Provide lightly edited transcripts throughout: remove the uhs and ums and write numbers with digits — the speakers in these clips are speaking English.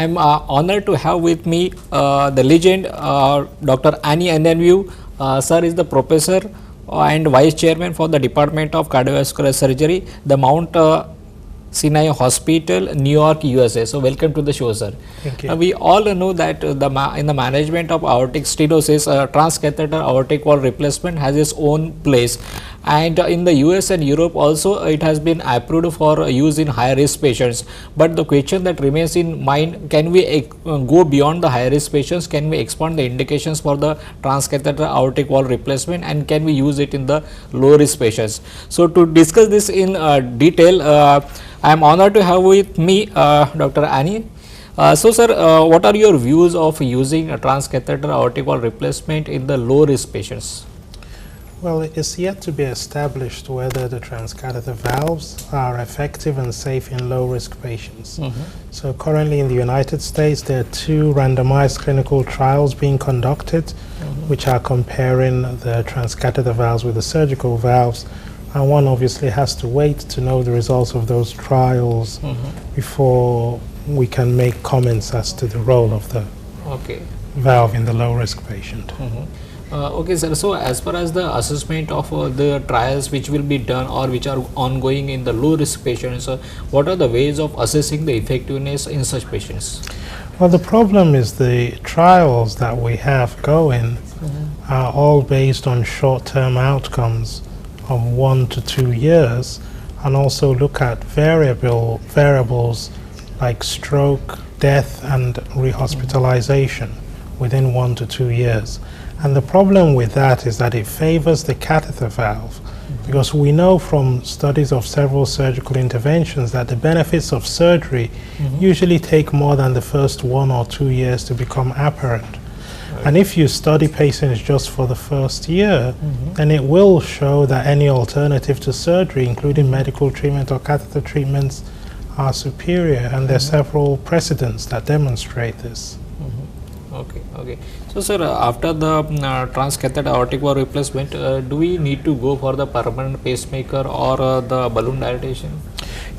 I am honored to have with me the legend Dr. Ani Anyanwu. Sir is the professor and vice chairman for the Department of Cardiovascular Surgery, the Mount Sinai Hospital, New York, USA. So, welcome to the show, sir. Thank you. We all know that in the management of aortic stenosis, transcatheter aortic wall replacement has its own place, and in the US and Europe also it has been approved for use in high risk patients. But the question that remains in mind, can we go beyond the high risk patients? Can we expand the indications for the transcatheter aortic wall replacement, and can we use it in the low risk patients? So, to discuss this in detail, I am honored to have with me Dr. Ani. So, sir, what are your views of using a transcatheter aortic wall replacement in the low risk patients? Well, it is yet to be established whether the transcatheter valves are effective and safe in low risk patients. So currently in the United States, there are 2 randomized clinical trials being conducted, which are comparing the transcatheter valves with the surgical valves. And one obviously has to wait to know the results of those trials before we can make comments as to the role of the valve in the low risk patient. Okay, sir. So, as far as the assessment of the trials which will be done or which are ongoing in the low risk patients, what are the ways of assessing the effectiveness in such patients? Well, the problem is the trials that we have going are all based on short-term outcomes of 1 to 2 years, and also look at variables like stroke, death, and rehospitalization within 1 to 2 years. And the problem with that is that it favors the catheter valve, because we know from studies of several surgical interventions that the benefits of surgery usually take more than the first 1 or 2 years to become apparent. And if you study patients just for the first year, then it will show that any alternative to surgery, including medical treatment or catheter treatments, are superior, and there are several precedents that demonstrate this. Okay. So, sir, after the transcatheter aortic wall replacement, do we need to go for the permanent pacemaker or the balloon dilatation?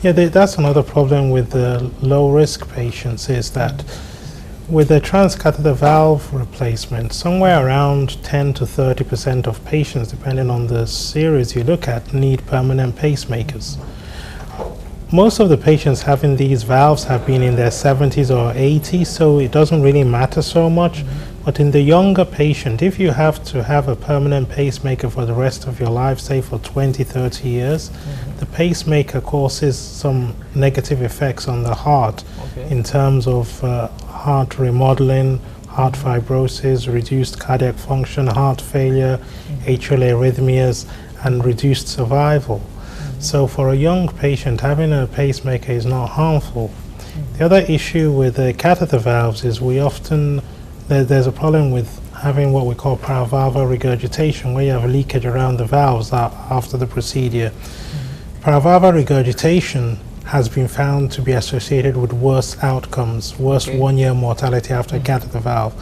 Yeah, that's another problem with the low risk patients, is that with the transcatheter valve replacement, somewhere around 10 to 30% of patients, depending on the series you look at, need permanent pacemakers. Most of the patients having these valves have been in their 70s or 80s, so it doesn't really matter so much. But in the younger patient, if you have to have a permanent pacemaker for the rest of your life, say for 20, 30 years, the pacemaker causes some negative effects on the heart in terms of heart remodeling, heart fibrosis, reduced cardiac function, heart failure, atrial arrhythmias, and reduced survival. So for a young patient, having a pacemaker is not harmful. The other issue with the catheter valves is there's a problem with having what we call paravalvular regurgitation, where you have leakage around the valves after the procedure. Paravalvular regurgitation has been found to be associated with worse outcomes, worse 1-year mortality after a catheter valve.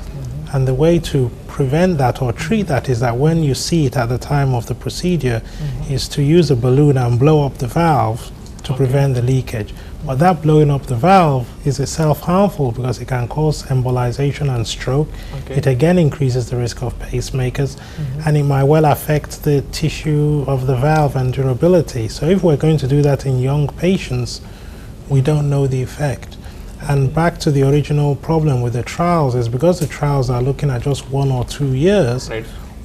And the way to prevent that or treat that is that when you see it at the time of the procedure, is to use a balloon and blow up the valve to prevent the leakage. But that blowing up the valve is itself harmful because it can cause embolization and stroke. It again increases the risk of pacemakers, and it might well affect the tissue of the valve and durability. So if we're going to do that in young patients, we don't know the effect. And back to the original problem with the trials is because the trials are looking at just 1 or 2 years,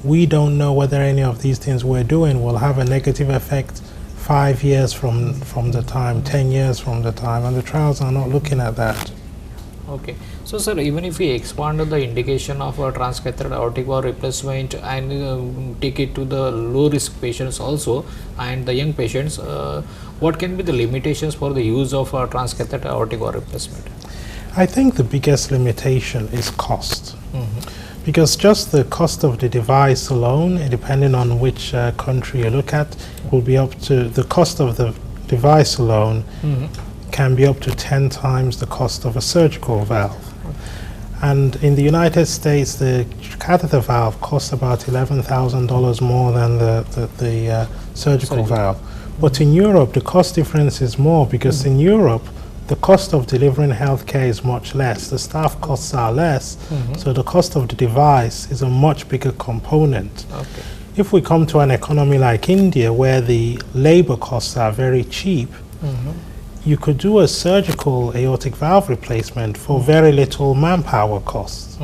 we don't know whether any of these things we're doing will have a negative effect 5 years from the time, 10 years from the time, and the trials are not looking at that. Okay. So, sir, even if we expand the indication of a transcatheter aortic valve replacement and take it to the low risk patients also and the young patients, what can be the limitations for the use of transcatheter aortic valve replacement? I think the biggest limitation is cost. Because just the cost of the device alone, depending on which country you look at, will be up to, the cost of the device alone can be up to 10 times the cost of a surgical valve. And in the United States, the catheter valve costs about $11,000 more than the surgical valve. But in Europe, the cost difference is more, because in Europe, the cost of delivering healthcare is much less. The staff costs are less, so the cost of the device is a much bigger component. Okay. If we come to an economy like India, where the labor costs are very cheap, you could do a surgical aortic valve replacement for very little manpower costs.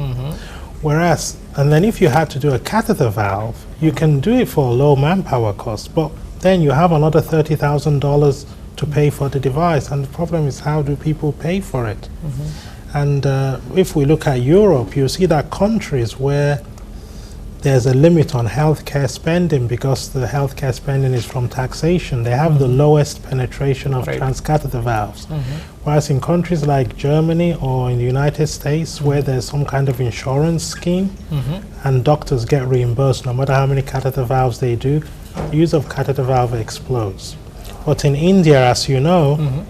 Whereas, and then if you had to do a catheter valve, you can do it for a low manpower cost, but then you have another $30,000 to pay for the device, and the problem is, how do people pay for it? And if we look at Europe, you see that countries where there's a limit on healthcare spending, because the healthcare spending is from taxation, they have the lowest penetration of transcatheter valves. Whereas in countries like Germany or in the United States, where there's some kind of insurance scheme and doctors get reimbursed no matter how many catheter valves they do, use of catheter valve explodes. But in India, as you know,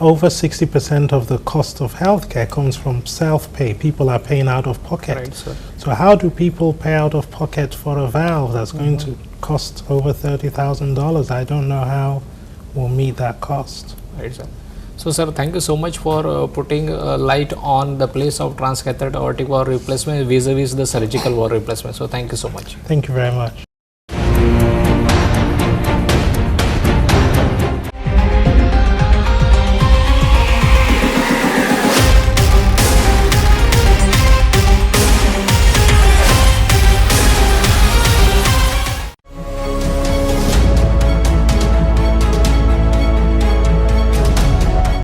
over 60% of the cost of healthcare comes from self-pay. People are paying out of pocket. Right, sir. So how do people pay out of pocket for a valve that's going to cost over $30,000? I don't know how we'll meet that cost. Right, sir. So, sir, thank you so much for putting light on the place of transcatheter aortic valve replacement vis-a-vis the surgical valve replacement. So, thank you so much. Thank you very much.